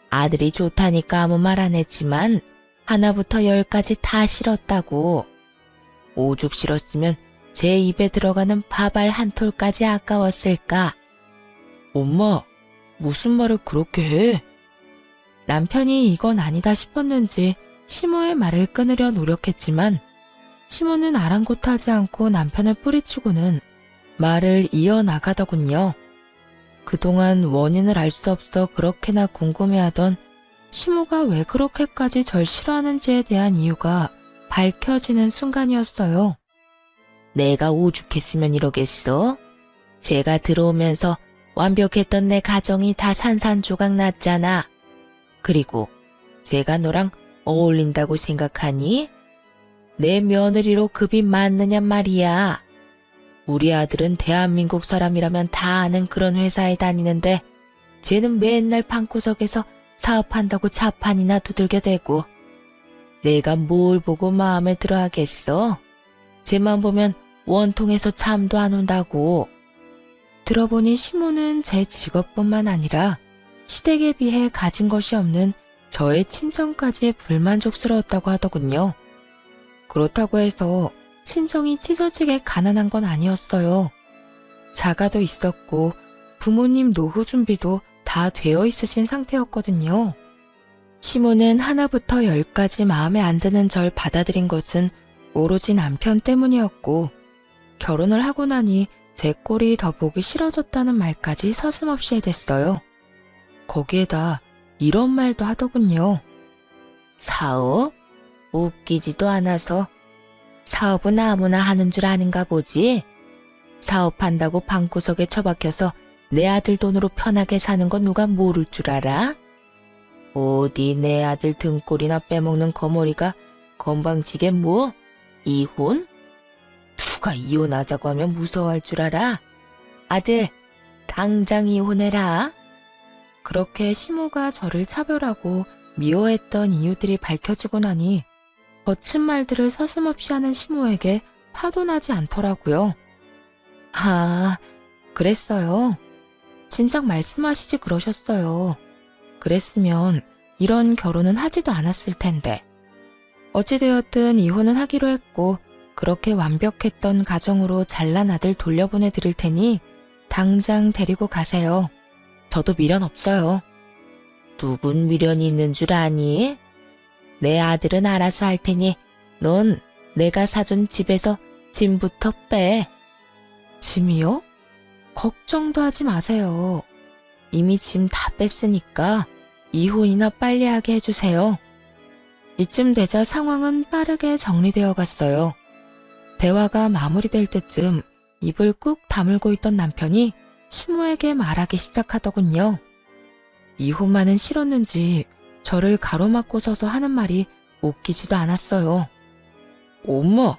아들이 좋다니까 아무 말 안 했지만 하나부터 10까지 다 싫었다고. 오죽 싫었으면 제 입에 들어가는 밥알 한 톨까지 아까웠을까. 엄마, 무슨 말을 그렇게 해? 남편이 이건 아니다 싶었는지 시모의 말을 끊으려 노력했지만 시모는 아랑곳하지 않고 남편을 뿌리치고는 말을 이어나가더군요. 그동안 원인을 알 수 없어 그렇게나 궁금해하던 시모가 왜 그렇게까지 절 싫어하는지에 대한 이유가 밝혀지는 순간이었어요. 내가 오죽했으면 이러겠어? 제가 들어오면서 완벽했던 내 가정이 다 산산조각 났잖아. 그리고 제가 너랑 어울린다고 생각하니? 내 며느리로 급이 맞느냐 말이야. 우리 아들은 대한민국 사람이라면 다 아는 그런 회사에 다니는데 쟤는 맨날 방구석에서 사업한다고 자판이나 두들겨 대고. 내가 뭘 보고 마음에 들어 하겠어? 쟤만 보면 원통에서 잠도 안 온다고. 들어보니 시모는 제 직업뿐만 아니라 시댁에 비해 가진 것이 없는 저의 친정까지 불만족스러웠다고 하더군요. 그렇다고 해서 친정이 찢어지게 가난한 건 아니었어요. 자가도 있었고 부모님 노후 준비도 다 되어 있으신 상태였거든요. 시모는 하나부터 10까지 마음에 안 드는 절 받아들인 것은 오로지 남편 때문이었고 결혼을 하고 나니 제 꼴이 더 보기 싫어졌다는 말까지 서슴없이 해댔어요. 거기에다 이런 말도 하더군요. 사업? 웃기지도 않아서. 사업은 아무나 하는 줄 아는가 보지. 사업한다고 방구석에 처박혀서 내 아들 돈으로 편하게 사는 건 누가 모를 줄 알아? 어디 내 아들 등골이나 빼먹는 거머리가 건방지게 뭐? 이혼? 누가 이혼하자고 하면 무서워할 줄 알아? 아들, 당장 이혼해라. 그렇게 시모가 저를 차별하고 미워했던 이유들이 밝혀지고 나니 거친 말들을 서슴없이 하는 시모에게 화도 나지 않더라고요. 아, 그랬어요. 진작 말씀하시지 그러셨어요. 그랬으면 이런 결혼은 하지도 않았을 텐데. 어찌되었든 이혼은 하기로 했고 그렇게 완벽했던 가정으로 잘난 아들 돌려보내 드릴 테니 당장 데리고 가세요. 저도 미련 없어요. 누군 미련이 있는 줄 아니? 내 아들은 알아서 할 테니 넌 내가 사준 집에서 짐부터 빼. 짐이요? 걱정도 하지 마세요. 이미 짐 다 뺐으니까 이혼이나 빨리 하게 해주세요. 이쯤 되자 상황은 빠르게 정리되어 갔어요. 대화가 마무리될 때쯤 입을 꾹 다물고 있던 남편이 시모에게 말하기 시작하더군요. 이혼만은 싫었는지 저를 가로막고 서서 하는 말이 웃기지도 않았어요. 엄마,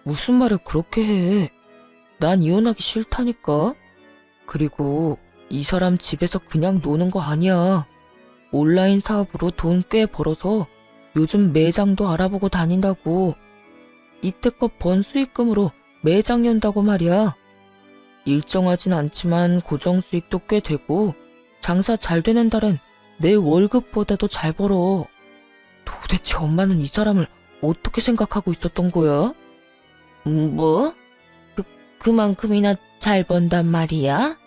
무슨 말을 그렇게 해? 난 이혼하기 싫다니까. 그리고 이 사람 집에서 그냥 노는 거 아니야. 온라인 사업으로 돈 꽤 벌어서 요즘 매장도 알아보고 다닌다고. 이때껏 번 수익금으로 매장 연다고 말이야. 일정하진 않지만 고정 수익도 꽤 되고 장사 잘 되는 달엔 내 월급보다도 잘 벌어. 도대체 엄마는 이 사람을 어떻게 생각하고 있었던 거야? 뭐? 그만큼이나 잘 번단 말이야?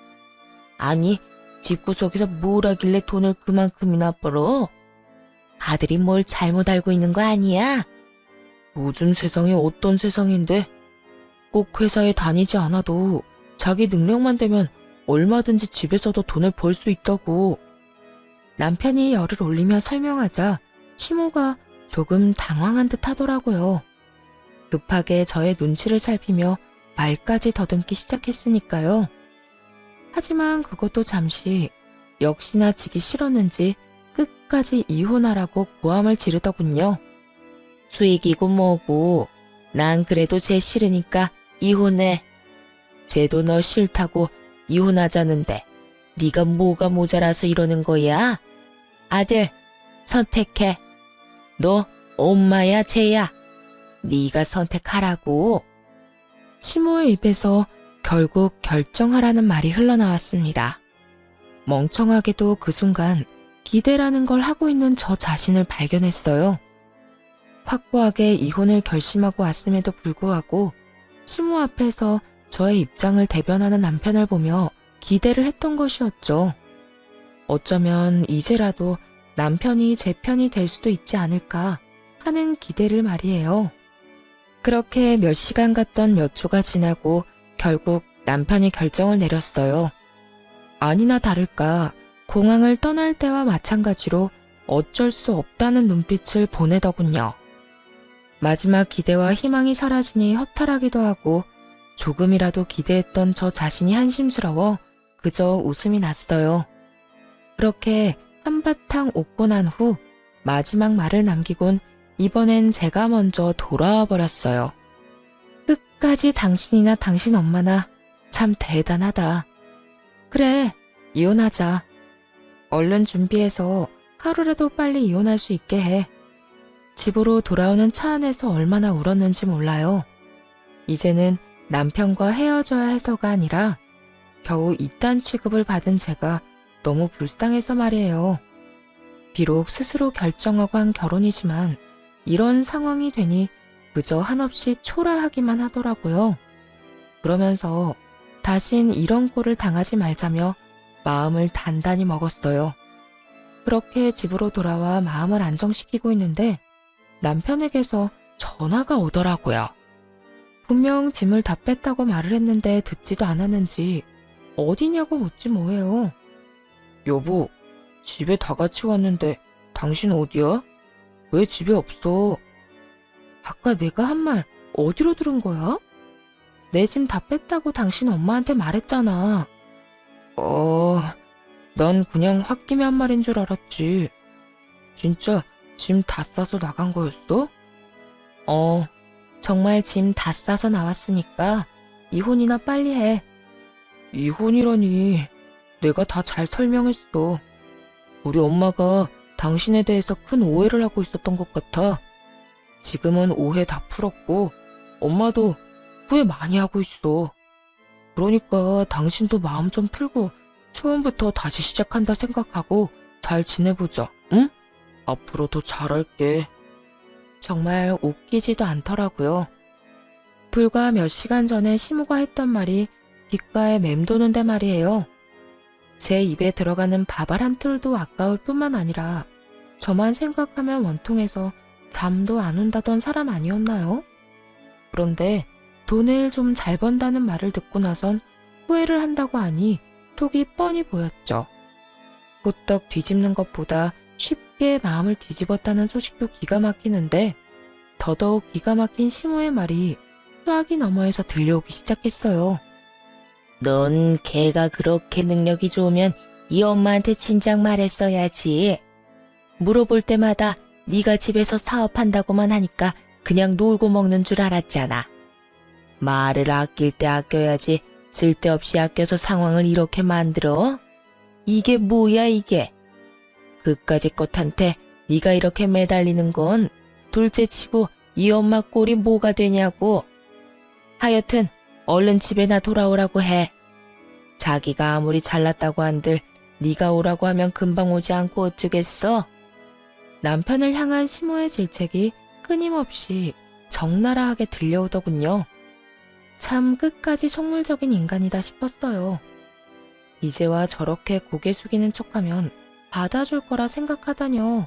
아니, 집구석에서 뭘 하길래 돈을 그만큼이나 벌어? 아들이 뭘 잘못 알고 있는 거 아니야? 요즘 세상이 어떤 세상인데 꼭 회사에 다니지 않아도 자기 능력만 되면 얼마든지 집에서도 돈을 벌 수 있다고. 남편이 열을 올리며 설명하자 시모가 조금 당황한 듯 하더라고요. 급하게 저의 눈치를 살피며 말까지 더듬기 시작했으니까요. 하지만 그것도 잠시 역시나 지기 싫었는지 끝까지 이혼하라고 고함을 지르더군요. 수익이고 뭐고 난 그래도 쟤 싫으니까 이혼해. 쟤도 너 싫다고 이혼하자는데 네가 뭐가 모자라서 이러는 거야? 아들, 선택해. 너 엄마야 쟤야? 네가 선택하라고. 시모의 입에서 결국 결정하라는 말이 흘러나왔습니다. 멍청하게도 그 순간 기대라는 걸 하고 있는 저 자신을 발견했어요. 확고하게 이혼을 결심하고 왔음에도 불구하고 시모 앞에서 저의 입장을 대변하는 남편을 보며 기대를 했던 것이었죠. 어쩌면 이제라도 남편이 제 편이 될 수도 있지 않을까 하는 기대를 말이에요. 그렇게 몇 시간 갔던 몇 초가 지나고 결국 남편이 결정을 내렸어요. 아니나 다를까 공항을 떠날 때와 마찬가지로 어쩔 수 없다는 눈빛을 보내더군요. 마지막 기대와 희망이 사라지니 허탈하기도 하고 조금이라도 기대했던 저 자신이 한심스러워 그저 웃음이 났어요. 그렇게 한바탕 웃고 난 후 마지막 말을 남기곤 이번엔 제가 먼저 돌아와 버렸어요. 끝까지 당신이나 당신 엄마나 참 대단하다. 그래, 이혼하자. 얼른 준비해서 하루라도 빨리 이혼할 수 있게 해. 집으로 돌아오는 차 안에서 얼마나 울었는지 몰라요. 이제는 남편과 헤어져야 해서가 아니라 겨우 이딴 취급을 받은 제가 너무 불쌍해서 말이에요. 비록 스스로 결정하고 한 결혼이지만 이런 상황이 되니 그저 한없이 초라하기만 하더라고요. 그러면서 다신 이런 꼴을 당하지 말자며 마음을 단단히 먹었어요. 그렇게 집으로 돌아와 마음을 안정시키고 있는데 남편에게서 전화가 오더라고요. 분명 짐을 다 뺐다고 말을 했는데 듣지도 않았는지 어디냐고 묻지 뭐예요. 여보, 집에 다 같이 왔는데 당신 어디야? 왜 집에 없어? 아까 내가 한 말 어디로 들은 거야? 내 짐 다 뺐다고 당신 엄마한테 말했잖아. 난 그냥 홧김에 한 말인 줄 알았지. 진짜 짐 다 싸서 나간 거였어? 정말 짐 다 싸서 나왔으니까 이혼이나 빨리 해. 이혼이라니, 내가 다 잘 설명했어. 우리 엄마가 당신에 대해서 큰 오해를 하고 있었던 것 같아. 지금은 오해 다 풀었고 엄마도 후회 많이 하고 있어. 그러니까 당신도 마음 좀 풀고 처음부터 다시 시작한다 생각하고 잘 지내보자, 응? 앞으로 더 잘할게. 정말 웃기지도 않더라고요. 불과 몇 시간 전에 시모가 했던 말이 귓가에 맴도는데 말이에요. 제 입에 들어가는 밥알 한 톨도 아까울 뿐만 아니라 저만 생각하면 원통해서 잠도 안 온다던 사람 아니었나요? 그런데 돈을 좀 잘 번다는 말을 듣고 나선 후회를 한다고 하니 속이 뻔히 보였죠. 호떡 뒤집는 것보다 쉽게 마음을 뒤집었다는 소식도 기가 막히는데 더더욱 기가 막힌 시모의 말이 수화기 너머에서 들려오기 시작했어요. 넌 걔가 그렇게 능력이 좋으면 이 엄마한테 진작 말했어야지. 물어볼 때마다 네가 집에서 사업한다고만 하니까 그냥 놀고 먹는 줄 알았잖아. 말을 아낄 때 아껴야지 쓸데없이 아껴서 상황을 이렇게 만들어? 이게 뭐야 이게? 그까짓 것한테 네가 이렇게 매달리는 건 둘째치고 이 엄마 꼴이 뭐가 되냐고. 하여튼 얼른 집에나 돌아오라고 해. 자기가 아무리 잘났다고 한들 네가 오라고 하면 금방 오지 않고 어쩌겠어? 남편을 향한 시모의 질책이 끊임없이 적나라하게 들려오더군요. 참 끝까지 속물적인 인간이다 싶었어요. 이제와 저렇게 고개 숙이는 척하면 받아줄 거라 생각하다뇨.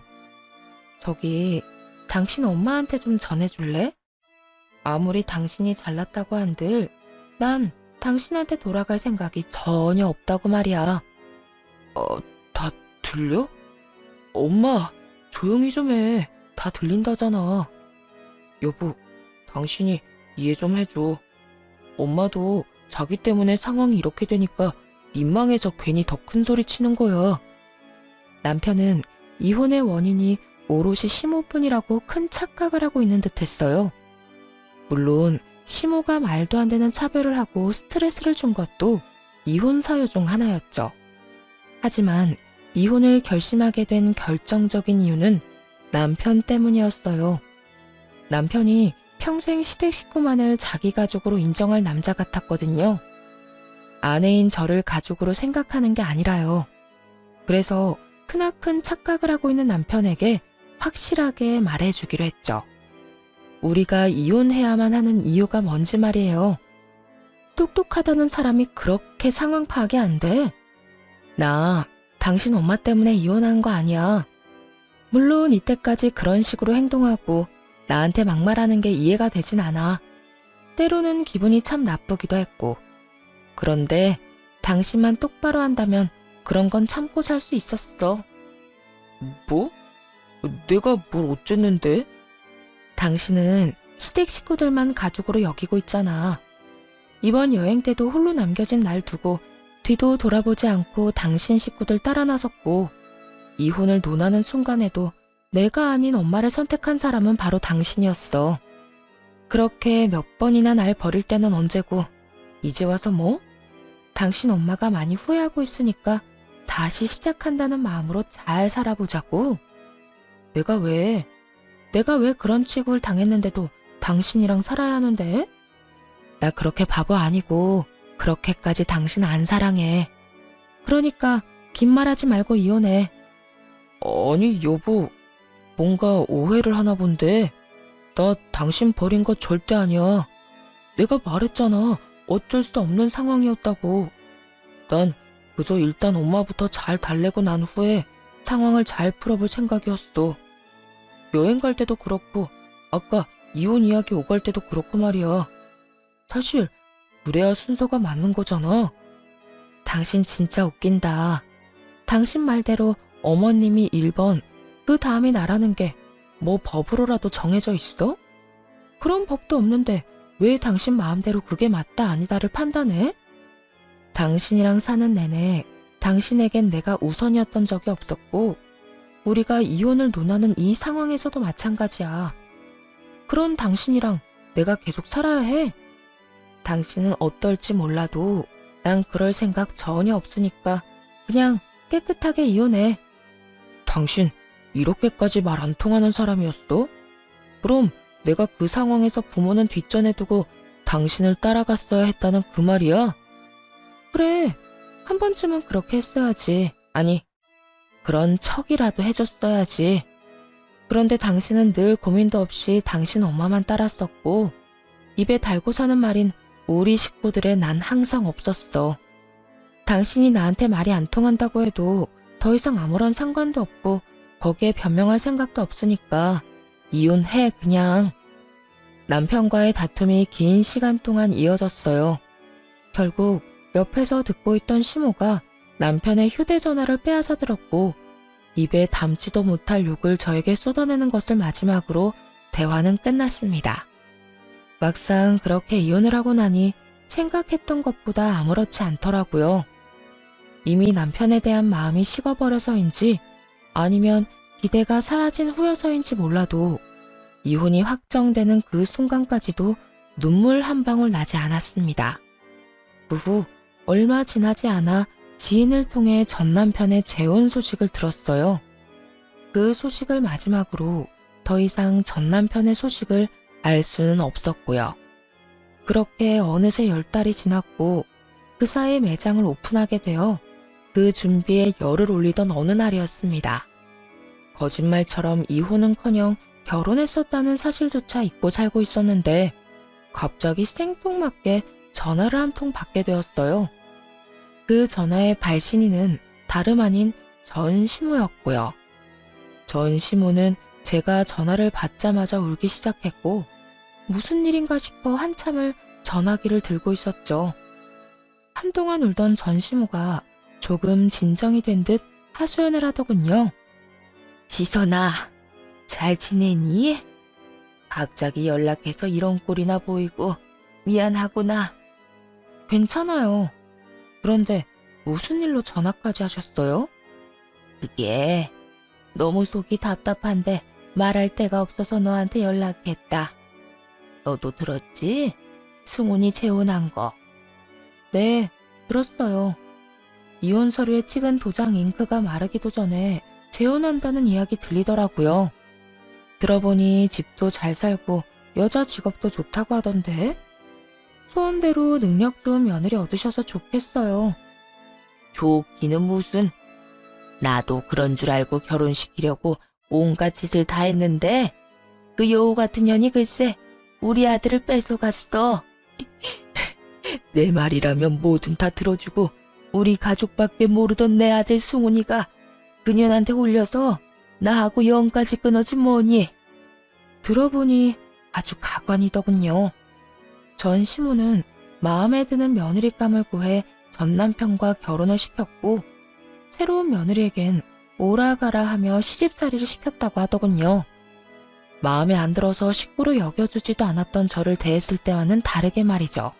저기 당신 엄마한테 좀 전해줄래? 아무리 당신이 잘났다고 한들 난 당신한테 돌아갈 생각이 전혀 없다고 말이야. 다 들려? 엄마, 조용히 좀 해. 다 들린다잖아. 여보, 당신이 이해 좀 해줘. 엄마도 자기 때문에 상황이 이렇게 되니까 민망해서 괜히 더 큰 소리 치는 거야. 남편은 이혼의 원인이 오롯이 시모뿐이라고 큰 착각을 하고 있는 듯 했어요. 물론 시모가 말도 안 되는 차별을 하고 스트레스를 준 것도 이혼 사유 중 하나였죠. 하지만 이혼을 결심하게 된 결정적인 이유는 남편 때문이었어요. 남편이 평생 시댁 식구만을 자기 가족으로 인정할 남자 같았거든요. 아내인 저를 가족으로 생각하는 게 아니라요. 그래서 크나큰 착각을 하고 있는 남편에게 확실하게 말해주기로 했죠. 우리가 이혼해야만 하는 이유가 뭔지 말이에요. 똑똑하다는 사람이 그렇게 상황 파악이 안 돼. 나 당신 엄마 때문에 이혼한 거 아니야. 물론 이때까지 그런 식으로 행동하고 나한테 막말하는 게 이해가 되진 않아. 때로는 기분이 참 나쁘기도 했고. 그런데 당신만 똑바로 한다면 그런 건 참고 살 수 있었어. 뭐? 내가 뭘 어쨌는데? 당신은 시댁 식구들만 가족으로 여기고 있잖아. 이번 여행 때도 홀로 남겨진 날 두고 뒤도 돌아보지 않고 당신 식구들 따라 나섰고 이혼을 논하는 순간에도 내가 아닌 엄마를 선택한 사람은 바로 당신이었어. 그렇게 몇 번이나 날 버릴 때는 언제고 이제 와서 뭐? 당신 엄마가 많이 후회하고 있으니까 다시 시작한다는 마음으로 잘 살아보자고. 내가 왜 그런 취급을 당했는데도 당신이랑 살아야 하는데? 나 그렇게 바보 아니고 그렇게까지 당신 안 사랑해. 그러니까 긴 말하지 말고 이혼해. 아니 여보, 뭔가 오해를 하나 본데. 나 당신 버린 거 절대 아니야. 내가 말했잖아. 어쩔 수 없는 상황이었다고. 난 그저 일단 엄마부터 잘 달래고 난 후에 상황을 잘 풀어볼 생각이었어. 여행 갈 때도 그렇고 아까 이혼 이야기 오갈 때도 그렇고 말이야. 사실 그래야 순서가 맞는 거잖아. 당신 진짜 웃긴다. 당신 말대로 어머님이 1번, 그 다음이 나라는 게 뭐 법으로라도 정해져 있어? 그런 법도 없는데 왜 당신 마음대로 그게 맞다 아니다를 판단해? 당신이랑 사는 내내 당신에겐 내가 우선이었던 적이 없었고 우리가 이혼을 논하는 이 상황에서도 마찬가지야. 그런 당신이랑 내가 계속 살아야 해. 당신은 어떨지 몰라도 난 그럴 생각 전혀 없으니까 그냥 깨끗하게 이혼해. 당신 이렇게까지 말 안 통하는 사람이었어? 그럼 내가 그 상황에서 부모는 뒷전에 두고 당신을 따라갔어야 했다는 그 말이야? 그래, 한 번쯤은 그렇게 했어야지. 아니, 그런 척이라도 해줬어야지. 그런데 당신은 늘 고민도 없이 당신 엄마만 따랐었고 입에 달고 사는 말인 우리 식구들에 난 항상 없었어. 당신이 나한테 말이 안 통한다고 해도 더 이상 아무런 상관도 없고 거기에 변명할 생각도 없으니까 이혼해 그냥. 남편과의 다툼이 긴 시간 동안 이어졌어요. 결국 옆에서 듣고 있던 시모가 남편의 휴대전화를 빼앗아 들었고 입에 담지도 못할 욕을 저에게 쏟아내는 것을 마지막으로 대화는 끝났습니다. 막상 그렇게 이혼을 하고 나니 생각했던 것보다 아무렇지 않더라고요. 이미 남편에 대한 마음이 식어버려서인지 아니면 기대가 사라진 후여서인지 몰라도 이혼이 확정되는 그 순간까지도 눈물 한 방울 나지 않았습니다. 그 후 얼마 지나지 않아 지인을 통해 전 남편의 재혼 소식을 들었어요. 그 소식을 마지막으로 더 이상 전 남편의 소식을 알 수는 없었고요. 그렇게 어느새 10달이 지났고 그 사이 매장을 오픈하게 되어 그 준비에 열을 올리던 어느 날이었습니다. 거짓말처럼 이혼은커녕 결혼했었다는 사실조차 잊고 살고 있었는데 갑자기 생뚱맞게 전화를 한 통 받게 되었어요. 그 전화의 발신인은 다름 아닌 전 시모였고요. 전 시모는 제가 전화를 받자마자 울기 시작했고 무슨 일인가 싶어 한참을 전화기를 들고 있었죠. 한동안 울던 전 시모가 조금 진정이 된 듯 하소연을 하더군요. 지선아, 잘 지내니? 갑자기 연락해서 이런 꼴이나 보이고 미안하구나. 괜찮아요. 그런데 무슨 일로 전화까지 하셨어요? 그게 너무 속이 답답한데 말할 데가 없어서 너한테 연락했다. 너도 들었지? 승훈이 재혼한 거. 네, 들었어요. 이혼 서류에 찍은 도장 잉크가 마르기도 전에 재혼한다는 이야기 들리더라고요. 들어보니 집도 잘 살고 여자 직업도 좋다고 하던데 소원대로 능력 좋은 며느리 얻으셔서 좋겠어요. 좋기는 무슨. 나도 그런 줄 알고 결혼시키려고 온갖 짓을 다 했는데 그 여우 같은 년이 글쎄 우리 아들을 뺏어갔어. 내 말이라면 뭐든 다 들어주고 우리 가족밖에 모르던 내 아들 승훈이가 그년한테 홀려서 나하고 영까지 끊어지 뭐니. 들어보니 아주 가관이더군요. 전 시모는 마음에 드는 며느리감을 구해 전 남편과 결혼을 시켰고 새로운 며느리에겐 오라가라 하며 시집살이를 시켰다고 하더군요. 마음에 안 들어서 식구로 여겨주지도 않았던 저를 대했을 때와는 다르게 말이죠.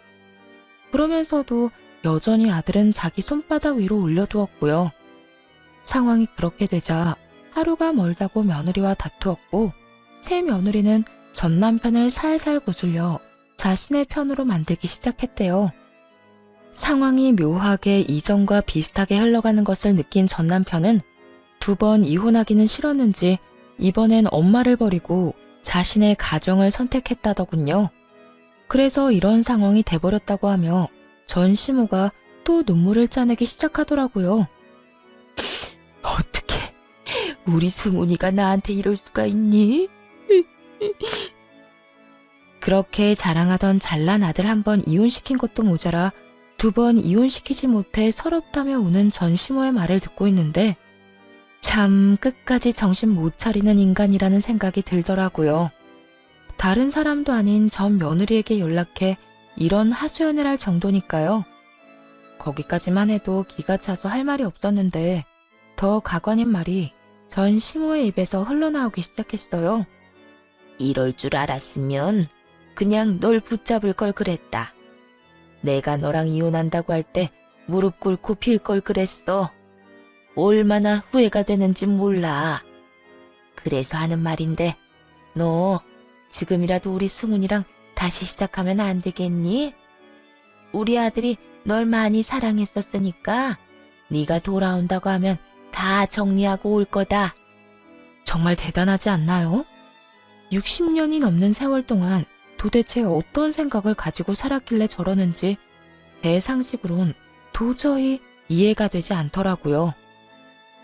그러면서도 여전히 아들은 자기 손바닥 위로 올려두었고요. 상황이 그렇게 되자 하루가 멀다고 며느리와 다투었고 새 며느리는 전 남편을 살살 구슬려 자신의 편으로 만들기 시작했대요. 상황이 묘하게 이전과 비슷하게 흘러가는 것을 느낀 전 남편은 2번 이혼하기는 싫었는지 이번엔 엄마를 버리고 자신의 가정을 선택했다더군요. 그래서 이런 상황이 돼버렸다고 하며 전 시모가 또 눈물을 짜내기 시작하더라고요. 어떻게 우리 승훈이가 나한테 이럴 수가 있니? 그렇게 자랑하던 잘난 아들 한 번 이혼시킨 것도 모자라 2번 이혼시키지 못해 서럽다며 우는 전 시모의 말을 듣고 있는데 참 끝까지 정신 못 차리는 인간이라는 생각이 들더라고요. 다른 사람도 아닌 전 며느리에게 연락해 이런 하소연을 할 정도니까요. 거기까지만 해도 기가 차서 할 말이 없었는데 더 가관인 말이 전 시모의 입에서 흘러나오기 시작했어요. 이럴 줄 알았으면 그냥 널 붙잡을 걸 그랬다. 내가 너랑 이혼한다고 할 때 무릎 꿇고 빌 걸 그랬어. 얼마나 후회가 되는지 몰라. 그래서 하는 말인데 너 지금이라도 우리 승훈이랑 다시 시작하면 안 되겠니? 우리 아들이 널 많이 사랑했었으니까 네가 돌아온다고 하면 다 정리하고 올 거다. 정말 대단하지 않나요? 60년이 넘는 세월 동안 도대체 어떤 생각을 가지고 살았길래 저러는지 제 상식으론 도저히 이해가 되지 않더라고요.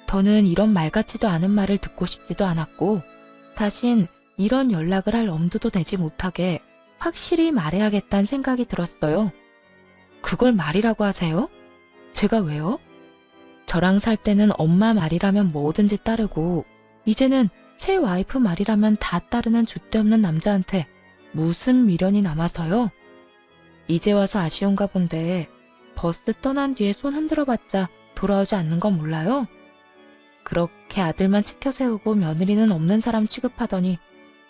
더는 이런 말 같지도 않은 말을 듣고 싶지도 않았고 다신 이런 연락을 할 엄두도 내지 못하게 확실히 말해야겠다는 생각이 들었어요. 그걸 말이라고 하세요? 제가 왜요? 저랑 살 때는 엄마 말이라면 뭐든지 따르고 이제는 제 와이프 말이라면 다 따르는 줏대없는 남자한테 무슨 미련이 남아서요? 이제 와서 아쉬운가 본데 버스 떠난 뒤에 손 흔들어봤자 돌아오지 않는 건 몰라요? 그렇게 아들만 치켜 세우고 며느리는 없는 사람 취급하더니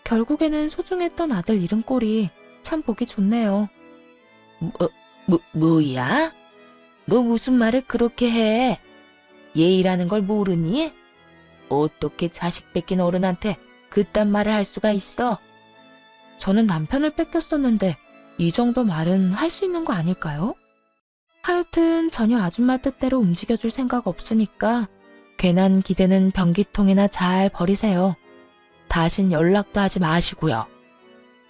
결국에는 소중했던 아들 잃은 꼴이 참 보기 좋네요. 뭐야? 너 무슨 말을 그렇게 해? 예의라는 걸 모르니? 어떻게 자식 뺏긴 어른한테 그딴 말을 할 수가 있어? 저는 남편을 뺏겼었는데 이 정도 말은 할 수 있는 거 아닐까요? 하여튼 전혀 아줌마 뜻대로 움직여줄 생각 없으니까 괜한 기대는 변기통에나 잘 버리세요. 다신 연락도 하지 마시고요.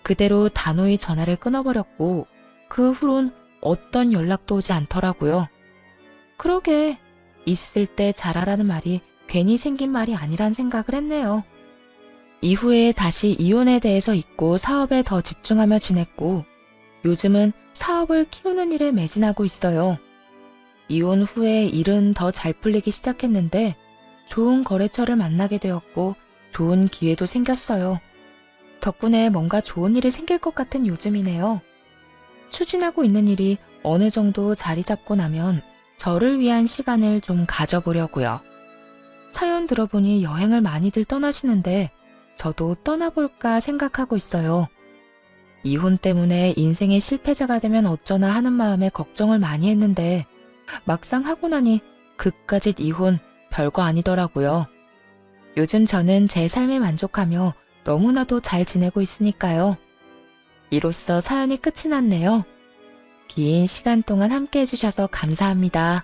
그대로 단호히 전화를 끊어버렸고 그 후론 어떤 연락도 오지 않더라고요. 그러게 있을 때 잘하라는 말이 괜히 생긴 말이 아니란 생각을 했네요. 이후에 다시 이혼에 대해서 잊고 사업에 더 집중하며 지냈고 요즘은 사업을 키우는 일에 매진하고 있어요. 이혼 후에 일은 더 잘 풀리기 시작했는데 좋은 거래처를 만나게 되었고 좋은 기회도 생겼어요. 덕분에 뭔가 좋은 일이 생길 것 같은 요즘이네요. 추진하고 있는 일이 어느 정도 자리 잡고 나면 저를 위한 시간을 좀 가져보려고요. 사연 들어보니 여행을 많이들 떠나시는데 저도 떠나볼까 생각하고 있어요. 이혼 때문에 인생의 실패자가 되면 어쩌나 하는 마음에 걱정을 많이 했는데 막상 하고 나니 그까짓 이혼 별거 아니더라고요. 요즘 저는 제 삶에 만족하며 너무나도 잘 지내고 있으니까요. 이로써 사연이 끝이 났네요. 긴 시간 동안 함께 해주셔서 감사합니다.